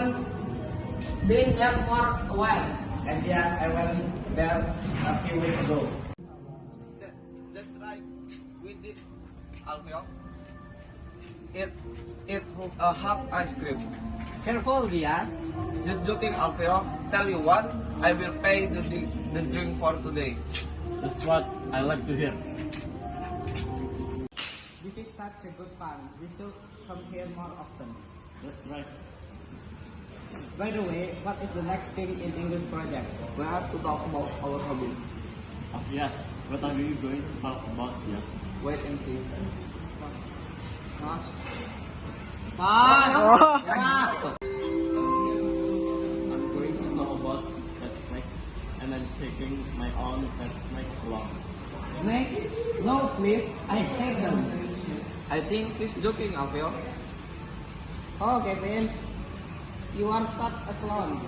haven't been there for a while. And yeah, I went there a few weeks ago. That's right. We did, Alfio. Eat a half ice cream. Careful, Diaz. Just joking, Alfio. Tell you what, I will pay the drink for today. That's what I like to hear. This is such a good fun. We should come here more often. That's right. By the way, what is the next thing in English project? We have to talk about our hobbies. Oh, yes. What are you going to talk about, yes? Wait and see. Pass. Pass. I'm going to talk about pet snakes, and I'm taking my own pet snake along. Snakes? No, please. I hate them. I think he's joking, Alfio. Oh, Kevin. You are such a clown.